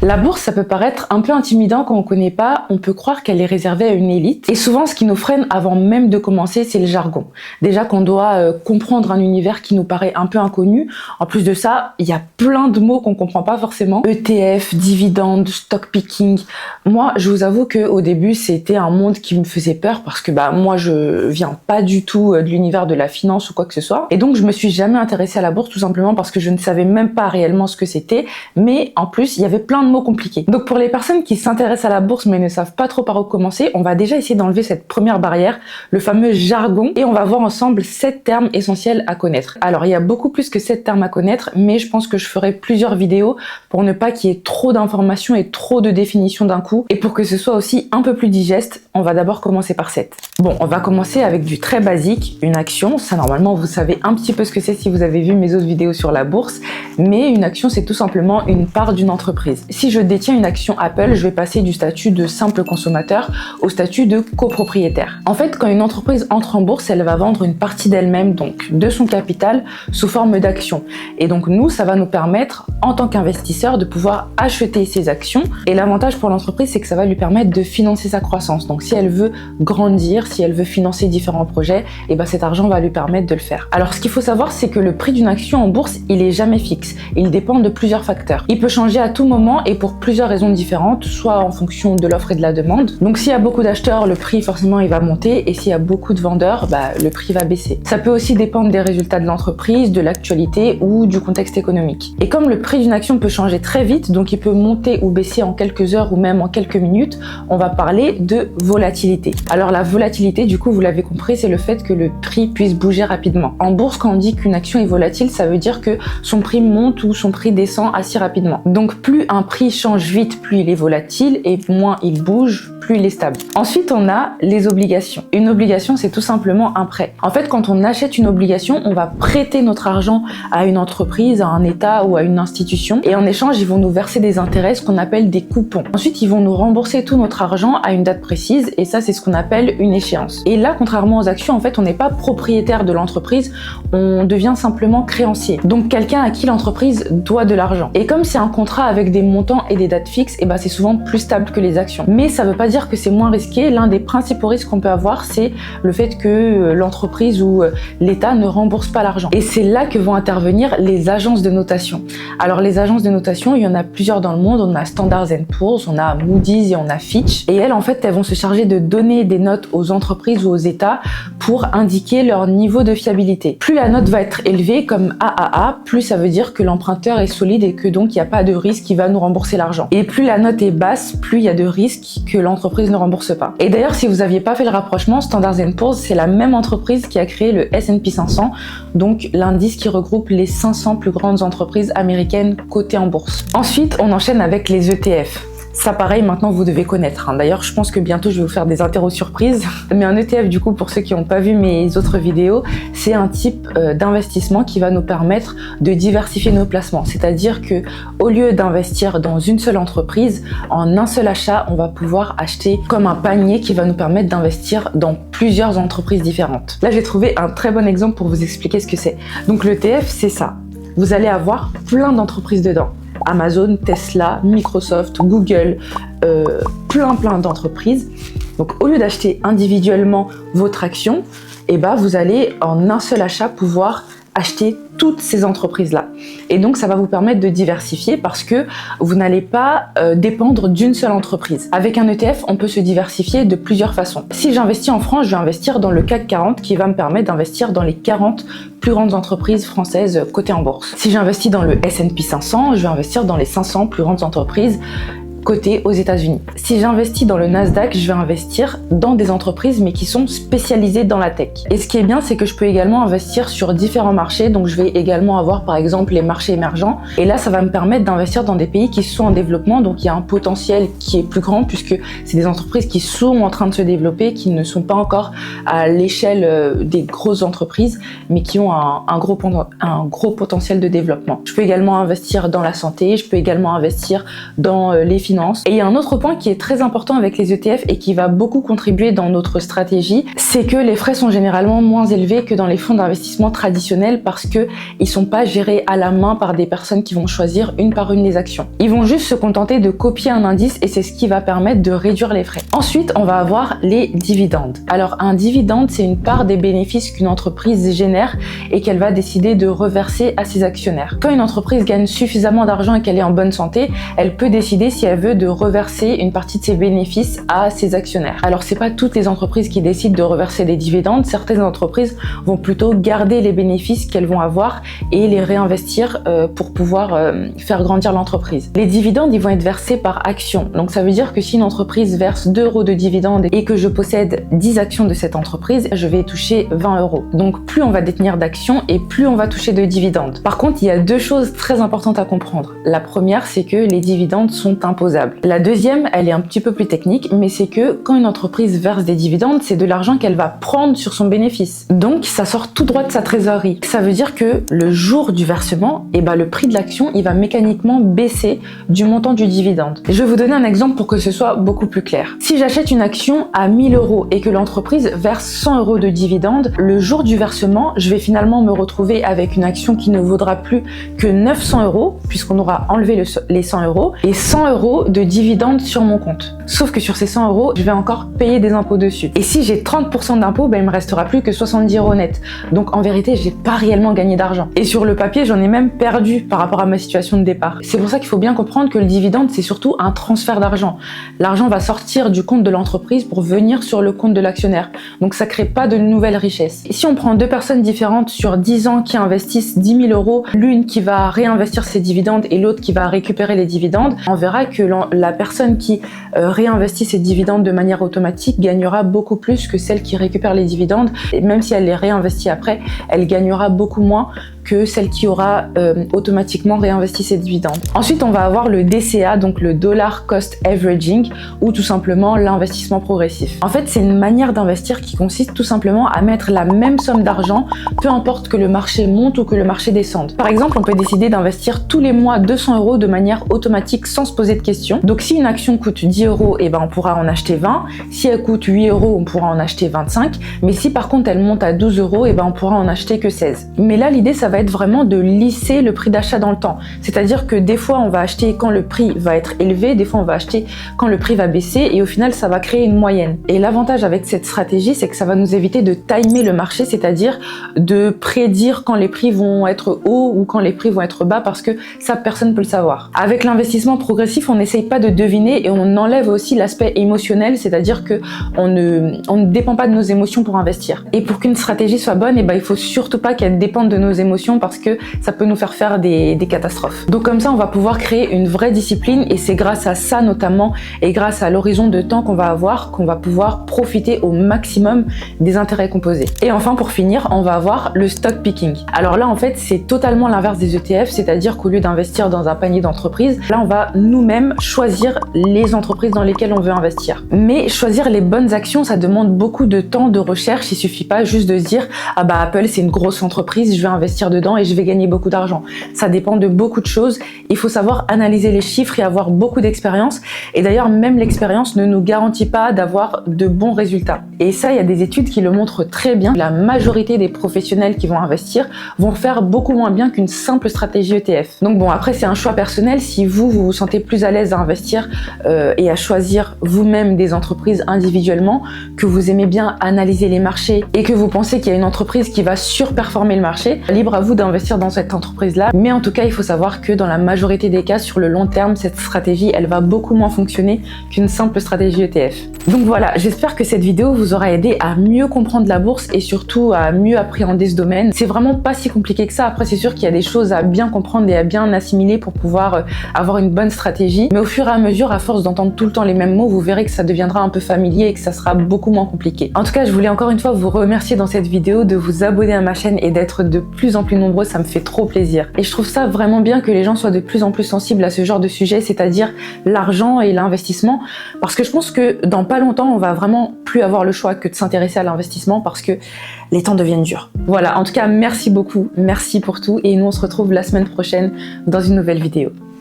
La bourse, ça peut paraître un peu intimidant quand on connaît pas, on peut croire qu'elle est réservée à une élite. Et souvent, ce qui nous freine avant même de commencer, c'est le jargon. Déjà qu'on doit comprendre un univers qui nous paraît un peu inconnu. En plus de ça, il y a plein de mots qu'on comprend pas forcément. ETF, dividende, stock picking. Moi, je vous avoue qu'au début, c'était un monde qui me faisait peur parce que moi, je viens pas du tout de l'univers de la finance ou quoi que ce soit. Et donc, je me suis jamais intéressée à la bourse tout simplement parce que je ne savais même pas réellement ce que c'était. Mais en plus, il y avait plein de mots compliqués. Donc pour les personnes qui s'intéressent à la bourse mais ne savent pas trop par où commencer, on va déjà essayer d'enlever cette première barrière, le fameux jargon, et on va voir ensemble 7 termes essentiels à connaître. Alors il y a beaucoup plus que 7 termes à connaître, mais je pense que je ferai plusieurs vidéos pour ne pas qu'il y ait trop d'informations et trop de définitions d'un coup, et pour que ce soit aussi un peu plus digeste, on va d'abord commencer par 7. Bon, on va commencer avec du très basique, une action. Ça normalement vous savez un petit peu ce que c'est si vous avez vu mes autres vidéos sur la bourse, mais une action c'est tout simplement une part d'une entreprise. Si je détiens une action Apple, je vais passer du statut de simple consommateur au statut de copropriétaire. En fait, quand une entreprise entre en bourse, elle va vendre une partie d'elle-même, donc de son capital, sous forme d'actions. Et donc nous, ça va nous permettre, en tant qu'investisseur, de pouvoir acheter ces actions. Et l'avantage pour l'entreprise, c'est que ça va lui permettre de financer sa croissance. Donc si elle veut grandir, si elle veut financer différents projets, et cet argent va lui permettre de le faire. Alors ce qu'il faut savoir, c'est que le prix d'une action en bourse, il est jamais fixe. Il dépend de plusieurs facteurs. Il peut changer à tout moment et pour plusieurs raisons différentes, soit en fonction de l'offre et de la demande. Donc s'il y a beaucoup d'acheteurs, le prix forcément il va monter, et s'il y a beaucoup de vendeurs, le prix va baisser. Ça peut aussi dépendre des résultats de l'entreprise, de l'actualité ou du contexte économique. Et comme le prix d'une action peut changer très vite, donc il peut monter ou baisser en quelques heures ou même en quelques minutes, on va parler de volatilité. Alors la volatilité, du coup vous l'avez compris, c'est le fait que le prix puisse bouger rapidement. En bourse, quand on dit qu'une action est volatile, ça veut dire que son prix monte ou son prix descend assez rapidement. Donc plus un prix change vite, plus il est volatile, et moins il bouge, plus il est stable. Ensuite, on a les obligations. Une obligation, c'est tout simplement un prêt. En fait, quand on achète une obligation, on va prêter notre argent à une entreprise, à un État ou à une institution, et en échange, ils vont nous verser des intérêts, ce qu'on appelle des coupons. Ensuite, ils vont nous rembourser tout notre argent à une date précise, et ça, c'est ce qu'on appelle une échéance. Et là, contrairement aux actions, en fait, on n'est pas propriétaire de l'entreprise, on devient simplement créancier. Donc, quelqu'un à qui l'entreprise doit de l'argent. Et comme c'est un contrat avec des montants et des dates fixes, c'est souvent plus stable que les actions. Mais ça veut pas dire que c'est moins risqué. L'un des principaux risques qu'on peut avoir, c'est le fait que l'entreprise ou l'État ne rembourse pas l'argent. Et c'est là que vont intervenir les agences de notation. Alors les agences de notation, il y en a plusieurs dans le monde. On a Standard & Poor's, on a Moody's et on a Fitch. Et elles, en fait, elles vont se charger de donner des notes aux entreprises ou aux États pour indiquer leur niveau de fiabilité. Plus la note va être élevée, comme AAA, plus ça veut dire que l'emprunteur est solide et que donc il n'y a pas de risque qui va nous rembourser l'argent. Et plus la note est basse, plus il y a de risques que l'entreprise ne rembourse pas. Et d'ailleurs, si vous n'aviez pas fait le rapprochement, Standard & Poor's, c'est la même entreprise qui a créé le S&P 500, donc l'indice qui regroupe les 500 plus grandes entreprises américaines cotées en bourse. Ensuite, on enchaîne avec les ETF. Ça pareil, maintenant vous devez connaître. D'ailleurs, je pense que bientôt je vais vous faire des interros surprises. Mais un ETF, du coup, pour ceux qui n'ont pas vu mes autres vidéos, c'est un type d'investissement qui va nous permettre de diversifier nos placements. C'est-à-dire que au lieu d'investir dans une seule entreprise, en un seul achat, on va pouvoir acheter comme un panier qui va nous permettre d'investir dans plusieurs entreprises différentes. Là, j'ai trouvé un très bon exemple pour vous expliquer ce que c'est. Donc l'ETF, c'est ça. Vous allez avoir plein d'entreprises dedans. Amazon, Tesla, Microsoft, Google, plein d'entreprises. Donc au lieu d'acheter individuellement votre action, vous allez en un seul achat pouvoir acheter toutes ces entreprises-là. Et donc, ça va vous permettre de diversifier parce que vous n'allez pas dépendre d'une seule entreprise. Avec un ETF, on peut se diversifier de plusieurs façons. Si j'investis en France, je vais investir dans le CAC 40 qui va me permettre d'investir dans les 40 plus grandes entreprises françaises cotées en bourse. Si j'investis dans le S&P 500, je vais investir dans les 500 plus grandes entreprises cotées aux États-Unis. Si j'investis dans le Nasdaq, je vais investir dans des entreprises mais qui sont spécialisées dans la tech. Et ce qui est bien, c'est que je peux également investir sur différents marchés. Donc je vais également avoir par exemple les marchés émergents. Et là, ça va me permettre d'investir dans des pays qui sont en développement. Donc il y a un potentiel qui est plus grand puisque c'est des entreprises qui sont en train de se développer, qui ne sont pas encore à l'échelle des grosses entreprises, mais qui ont un gros potentiel de développement. Je peux également investir dans la santé, je peux également investir dans les finances finance. Et il y a un autre point qui est très important avec les ETF et qui va beaucoup contribuer dans notre stratégie, c'est que les frais sont généralement moins élevés que dans les fonds d'investissement traditionnels parce que ils sont pas gérés à la main par des personnes qui vont choisir une par une les actions. Ils vont juste se contenter de copier un indice et c'est ce qui va permettre de réduire les frais. Ensuite, on va avoir les dividendes. Alors un dividende, c'est une part des bénéfices qu'une entreprise génère et qu'elle va décider de reverser à ses actionnaires. Quand une entreprise gagne suffisamment d'argent et qu'elle est en bonne santé, elle peut décider si elle veut de reverser une partie de ses bénéfices à ses actionnaires. Alors c'est pas toutes les entreprises qui décident de reverser des dividendes, certaines entreprises vont plutôt garder les bénéfices qu'elles vont avoir et les réinvestir pour pouvoir faire grandir l'entreprise. Les dividendes, ils vont être versés par action. Donc ça veut dire que si une entreprise verse 2 € de dividendes et que je possède 10 actions de cette entreprise, je vais toucher 20 €. Donc plus on va détenir d'actions et plus on va toucher de dividendes. Par contre, il y a deux choses très importantes à comprendre. La première, c'est que les dividendes sont imposables. La deuxième, elle est un petit peu plus technique, mais c'est que quand une entreprise verse des dividendes, c'est de l'argent qu'elle va prendre sur son bénéfice. Donc ça sort tout droit de sa trésorerie. Ça veut dire que le jour du versement, le prix de l'action, il va mécaniquement baisser du montant du dividende. Je vais vous donner un exemple pour que ce soit beaucoup plus clair. Si j'achète une action à 1 000 € et que l'entreprise verse 100 € de dividendes, le jour du versement, je vais finalement me retrouver avec une action qui ne vaudra plus que 900 € puisqu'on aura enlevé les 100 € et 100 € de dividendes sur mon compte. Sauf que sur ces 100 €, je vais encore payer des impôts dessus. Et si j'ai 30% d'impôts, il me restera plus que 70 € net. Donc en vérité, j'ai pas réellement gagné d'argent. Et sur le papier, j'en ai même perdu par rapport à ma situation de départ. C'est pour ça qu'il faut bien comprendre que le dividende, c'est surtout un transfert d'argent. L'argent va sortir du compte de l'entreprise pour venir sur le compte de l'actionnaire. Donc ça crée pas de nouvelles richesses. Et si on prend deux personnes différentes sur 10 ans qui investissent 10 000 €, l'une qui va réinvestir ses dividendes et l'autre qui va récupérer les dividendes, on verra que la personne qui réinvestit ses dividendes de manière automatique gagnera beaucoup plus que celle qui récupère les dividendes. Et même si elle les réinvestit après, elle gagnera beaucoup moins que celle qui aura automatiquement réinvesti ses dividendes. Ensuite, on va avoir le DCA, donc le Dollar Cost Averaging, ou tout simplement l'investissement progressif. En fait, c'est une manière d'investir qui consiste tout simplement à mettre la même somme d'argent, peu importe que le marché monte ou que le marché descende. Par exemple, on peut décider d'investir tous les mois 200 € de manière automatique sans se poser de questions. Donc si une action coûte 10 €, on pourra en acheter 20. Si elle coûte 8 €, on pourra en acheter 25. Mais si par contre elle monte à 12 €, on pourra en acheter que 16. Mais là, l'idée, ça va être vraiment de lisser le prix d'achat dans le temps. C'est-à-dire que des fois, on va acheter quand le prix va être élevé, des fois, on va acheter quand le prix va baisser et au final, ça va créer une moyenne. Et l'avantage avec cette stratégie, c'est que ça va nous éviter de timer le marché, c'est-à-dire de prédire quand les prix vont être hauts ou quand les prix vont être bas parce que ça, personne ne peut le savoir. Avec l'investissement progressif, on n'essaye pas de deviner et on enlève aussi l'aspect émotionnel, c'est-à-dire que on ne dépend pas de nos émotions pour investir. Et pour qu'une stratégie soit bonne, il faut surtout pas qu'elle dépende de nos émotions parce que ça peut nous faire des catastrophes. Donc comme ça, on va pouvoir créer une vraie discipline et c'est grâce à ça notamment et grâce à l'horizon de temps qu'on va avoir qu'on va pouvoir profiter au maximum des intérêts composés. Et enfin, pour finir, on va avoir le stock picking. Alors là, en fait, c'est totalement l'inverse des ETF, c'est-à-dire qu'au lieu d'investir dans un panier d'entreprises, là, on va nous-mêmes choisir les entreprises dans lesquelles on veut investir. Mais choisir les bonnes actions, ça demande beaucoup de temps de recherche. Il suffit pas juste de se dire Apple, c'est une grosse entreprise, je vais investir dedans et je vais gagner beaucoup d'argent. Ça dépend de beaucoup de choses. Il faut savoir analyser les chiffres et avoir beaucoup d'expérience. Et d'ailleurs, même l'expérience ne nous garantit pas d'avoir de bons résultats. Et ça, il y a des études qui le montrent très bien. La majorité des professionnels qui vont investir vont faire beaucoup moins bien qu'une simple stratégie ETF. Donc bon, après, c'est un choix personnel. Si vous vous sentez plus à l'aise à investir et à choisir vous-même des entreprises individuellement, que vous aimez bien analyser les marchés et que vous pensez qu'il y a une entreprise qui va surperformer le marché, libre à vous d'investir dans cette entreprise-là. Mais en tout cas, il faut savoir que dans la majorité des cas, sur le long terme, cette stratégie, elle va beaucoup moins fonctionner qu'une simple stratégie ETF. Donc voilà, j'espère que cette vidéo vous aura aidé à mieux comprendre la bourse et surtout à mieux appréhender ce domaine. C'est vraiment pas si compliqué que ça. Après, c'est sûr qu'il y a des choses à bien comprendre et à bien assimiler pour pouvoir avoir une bonne stratégie. Mais au fur et à mesure, à force d'entendre tout le temps les mêmes mots, vous verrez que ça deviendra un peu familier et que ça sera beaucoup moins compliqué. En tout cas, je voulais encore une fois vous remercier dans cette vidéo de vous abonner à ma chaîne et d'être de plus en plus nombreux. Ça me fait trop plaisir. Et je trouve ça vraiment bien que les gens soient de plus en plus sensibles à ce genre de sujet, c'est-à-dire l'argent et l'investissement. Parce que je pense que dans pas longtemps, on va vraiment plus avoir le choix que de s'intéresser à l'investissement parce que les temps deviennent durs. Voilà, en tout cas, merci beaucoup, merci pour tout et nous on se retrouve la semaine prochaine dans une nouvelle vidéo.